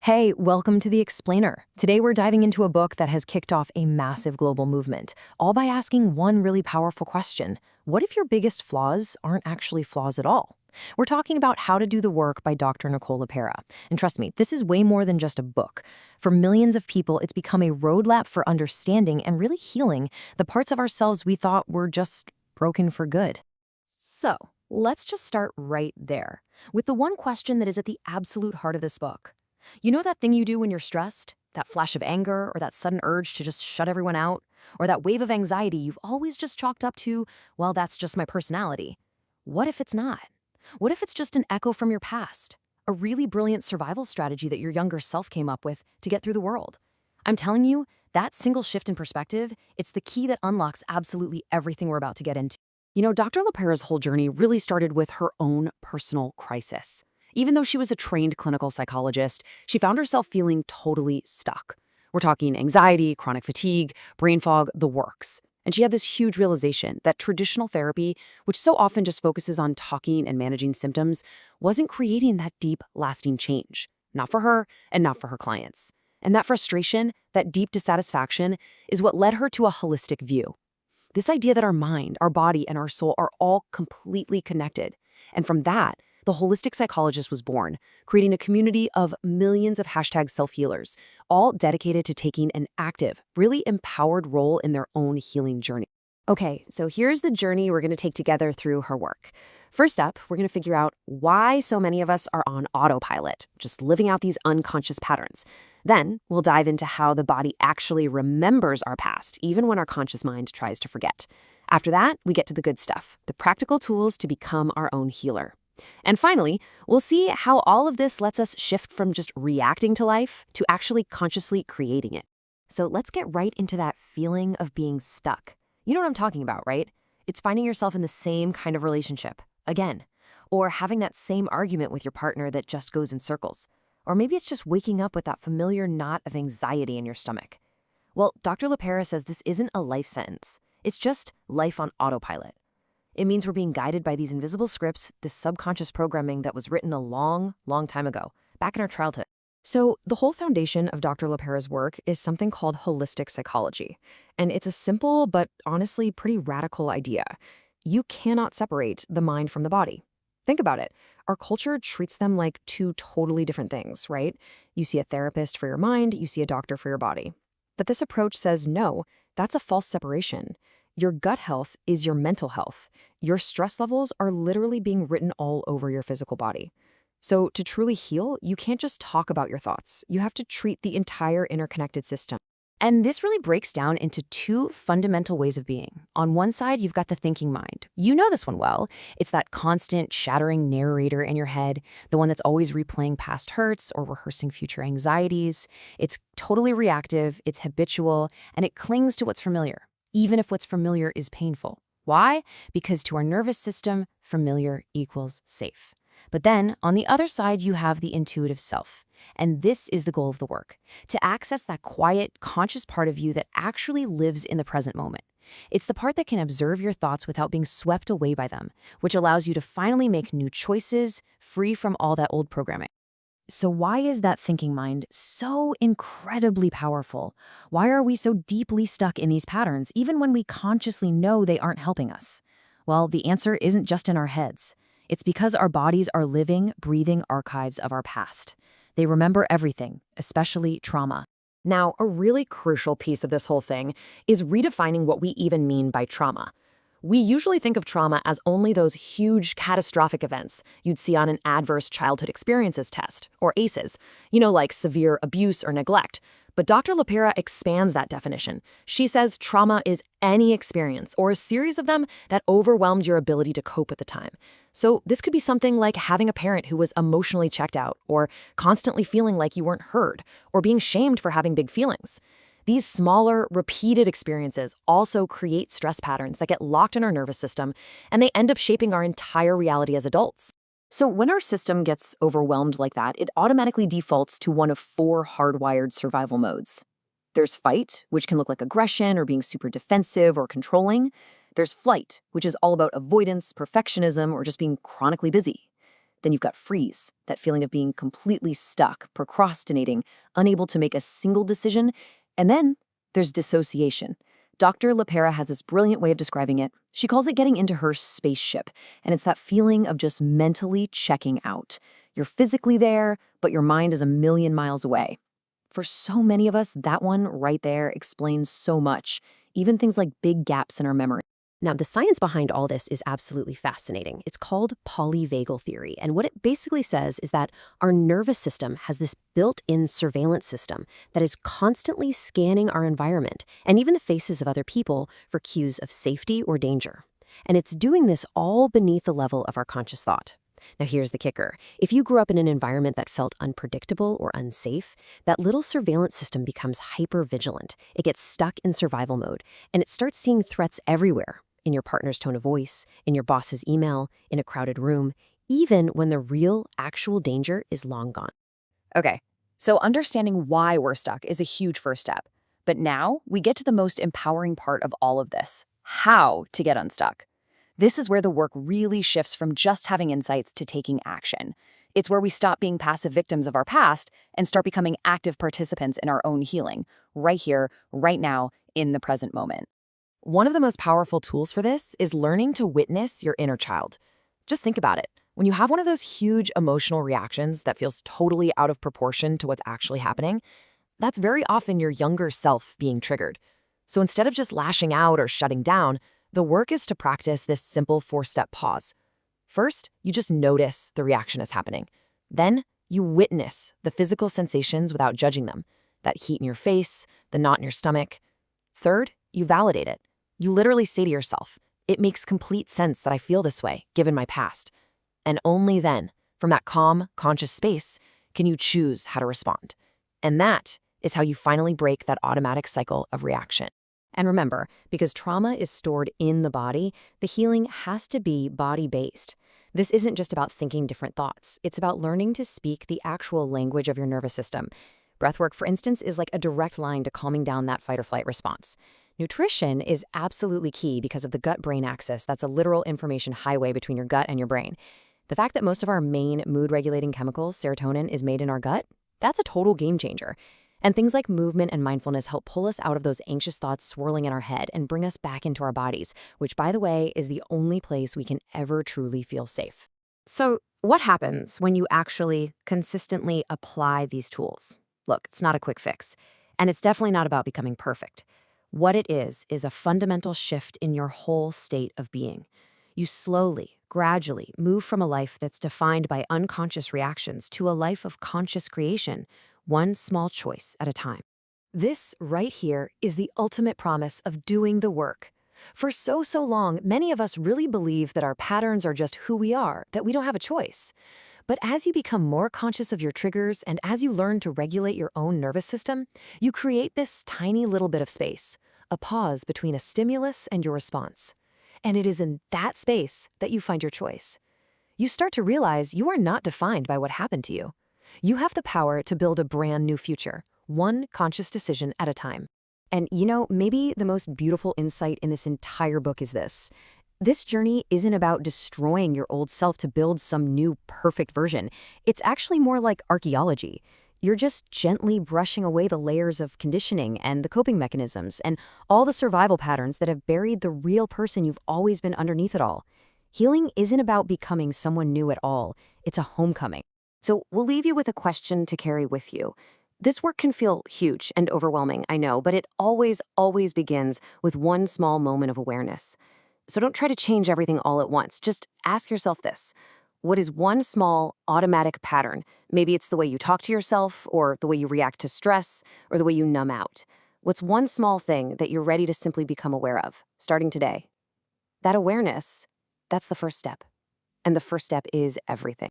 Hey, welcome to The Explainer. Today we're diving into a book that has kicked off a massive global movement, all by asking one really powerful question. What if your biggest flaws aren't actually flaws at all? We're talking about How to Do the Work by Dr. Nicole LePera. And trust me, this is way more than just a book. For millions of people, it's become a roadmap for understanding and really healing the parts of ourselves we thought were just broken for good. So, let's just start right there, with the one question that is at the absolute heart of this book. You know that thing you do when you're stressed? That flash of anger or that sudden urge to just shut everyone out? Or that wave of anxiety you've always just chalked up to, well, that's just my personality. What if it's not? What if it's just an echo from your past? A really brilliant survival strategy that your younger self came up with to get through the world? I'm telling you, that single shift in perspective, it's the key that unlocks absolutely everything we're about to get into. Dr. LePera's whole journey really started with her own personal crisis. Even though she was a trained clinical psychologist, she found herself feeling totally stuck. We're talking anxiety, chronic fatigue, brain fog, the works. And she had this huge realization that traditional therapy, which so often just focuses on talking and managing symptoms, wasn't creating that deep, lasting change. Not for her and not for her clients. And that frustration, that deep dissatisfaction, is what led her to a holistic view. This idea that our mind, our body, and our soul are all completely connected. And from that, the holistic psychologist was born, creating a community of millions of #self-healers, all dedicated to taking an active, really empowered role in their own healing journey. Okay, so here's the journey we're going to take together through her work. First up, we're going to figure out why so many of us are on autopilot, just living out these unconscious patterns. Then, we'll dive into how the body actually remembers our past, even when our conscious mind tries to forget. After that, we get to the good stuff, the practical tools to become our own healer. And finally, we'll see how all of this lets us shift from just reacting to life to actually consciously creating it. So let's get right into that feeling of being stuck. You know what I'm talking about, right? It's finding yourself in the same kind of relationship, again, or having that same argument with your partner that just goes in circles. Or maybe it's just waking up with that familiar knot of anxiety in your stomach. Well, Dr. LePera says this isn't a life sentence. It's just life on autopilot. It means we're being guided by these invisible scripts, this subconscious programming that was written a long, long time ago, back in our childhood. So the whole foundation of Dr. LePera's work is something called holistic psychology. And it's a simple but honestly pretty radical idea. You cannot separate the mind from the body. Think about it. Our culture treats them like two totally different things, right? You see a therapist for your mind, you see a doctor for your body. But this approach says no, that's a false separation. Your gut health is your mental health. Your stress levels are literally being written all over your physical body. So to truly heal, you can't just talk about your thoughts. You have to treat the entire interconnected system. And this really breaks down into two fundamental ways of being. On one side, you've got the thinking mind. You know this one well. It's that constant shattering narrator in your head, the one that's always replaying past hurts or rehearsing future anxieties. It's totally reactive, it's habitual, and it clings to what's familiar, even if what's familiar is painful. Why? Because to our nervous system, familiar equals safe. But then, on the other side, you have the intuitive self. And this is the goal of the work, to access that quiet, conscious part of you that actually lives in the present moment. It's the part that can observe your thoughts without being swept away by them, which allows you to finally make new choices, free from all that old programming. So why is that thinking mind so incredibly powerful? Why are we so deeply stuck in these patterns, even when we consciously know they aren't helping us? Well, the answer isn't just in our heads. It's because our bodies are living, breathing archives of our past. They remember everything, especially trauma. Now, a really crucial piece of this whole thing is redefining what we even mean by trauma. We usually think of trauma as only those huge catastrophic events you'd see on an adverse childhood experiences test, or ACEs, like severe abuse or neglect. But Dr. LePera expands that definition. She says trauma is any experience or a series of them that overwhelmed your ability to cope at the time. So this could be something like having a parent who was emotionally checked out, or constantly feeling like you weren't heard, or being shamed for having big feelings. These smaller, repeated experiences also create stress patterns that get locked in our nervous system, and they end up shaping our entire reality as adults. So when our system gets overwhelmed like that, it automatically defaults to one of 4 hardwired survival modes. There's fight, which can look like aggression or being super defensive or controlling. There's flight, which is all about avoidance, perfectionism, or just being chronically busy. Then you've got freeze, that feeling of being completely stuck, procrastinating, unable to make a single decision. And then there's dissociation. Dr. LePera has this brilliant way of describing it. She calls it getting into her spaceship, and it's that feeling of just mentally checking out. You're physically there, but your mind is a million miles away. For so many of us, that one right there explains so much, even things like big gaps in our memory. Now, the science behind all this is absolutely fascinating. It's called polyvagal theory, and what it basically says is that our nervous system has this built-in surveillance system that is constantly scanning our environment and even the faces of other people for cues of safety or danger. And it's doing this all beneath the level of our conscious thought. Now, here's the kicker. If you grew up in an environment that felt unpredictable or unsafe, that little surveillance system becomes hyper-vigilant. It gets stuck in survival mode, and it starts seeing threats everywhere. In your partner's tone of voice, in your boss's email, in a crowded room, even when the real, actual danger is long gone. Okay, so understanding why we're stuck is a huge first step. But now we get to the most empowering part of all of this: how to get unstuck. This is where the work really shifts from just having insights to taking action. It's where we stop being passive victims of our past and start becoming active participants in our own healing, right here, right now, in the present moment. One of the most powerful tools for this is learning to witness your inner child. Just think about it. When you have one of those huge emotional reactions that feels totally out of proportion to what's actually happening, that's very often your younger self being triggered. So instead of just lashing out or shutting down, the work is to practice this simple 4-step pause. First, you just notice the reaction is happening. Then, you witness the physical sensations without judging them. That heat in your face, the knot in your stomach. Third, you validate it. You literally say to yourself, it makes complete sense that I feel this way, given my past. And only then, from that calm, conscious space, can you choose how to respond. And that is how you finally break that automatic cycle of reaction. And remember, because trauma is stored in the body, the healing has to be body-based. This isn't just about thinking different thoughts. It's about learning to speak the actual language of your nervous system. Breathwork, for instance, is like a direct line to calming down that fight-or-flight response. Nutrition is absolutely key because of the gut-brain axis. That's a literal information highway between your gut and your brain. The fact that most of our main mood-regulating chemicals, serotonin, is made in our gut, that's a total game changer. And things like movement and mindfulness help pull us out of those anxious thoughts swirling in our head and bring us back into our bodies, which, by the way, is the only place we can ever truly feel safe. So, what happens when you actually consistently apply these tools? Look, it's not a quick fix, and it's definitely not about becoming perfect. What it is a fundamental shift in your whole state of being. You slowly, gradually move from a life that's defined by unconscious reactions to a life of conscious creation, one small choice at a time. This right here is the ultimate promise of doing the work. For so long, many of us really believe that our patterns are just who we are, that we don't have a choice. But as you become more conscious of your triggers and as you learn to regulate your own nervous system, you create this tiny little bit of space, a pause between a stimulus and your response. And it is in that space that you find your choice. You start to realize you are not defined by what happened to you. You have the power to build a brand new future, one conscious decision at a time. And maybe the most beautiful insight in this entire book is this. This journey isn't about destroying your old self to build some new perfect version. It's actually more like archaeology. You're just gently brushing away the layers of conditioning and the coping mechanisms and all the survival patterns that have buried the real person you've always been underneath it all. Healing isn't about becoming someone new at all. It's a homecoming. So we'll leave you with a question to carry with you. This work can feel huge and overwhelming, I know, but it always begins with one small moment of awareness. So don't try to change everything all at once. Just ask yourself this. What is one small automatic pattern? Maybe it's the way you talk to yourself, or the way you react to stress, or the way you numb out. What's one small thing that you're ready to simply become aware of, starting today? That awareness, that's the first step. And the first step is everything.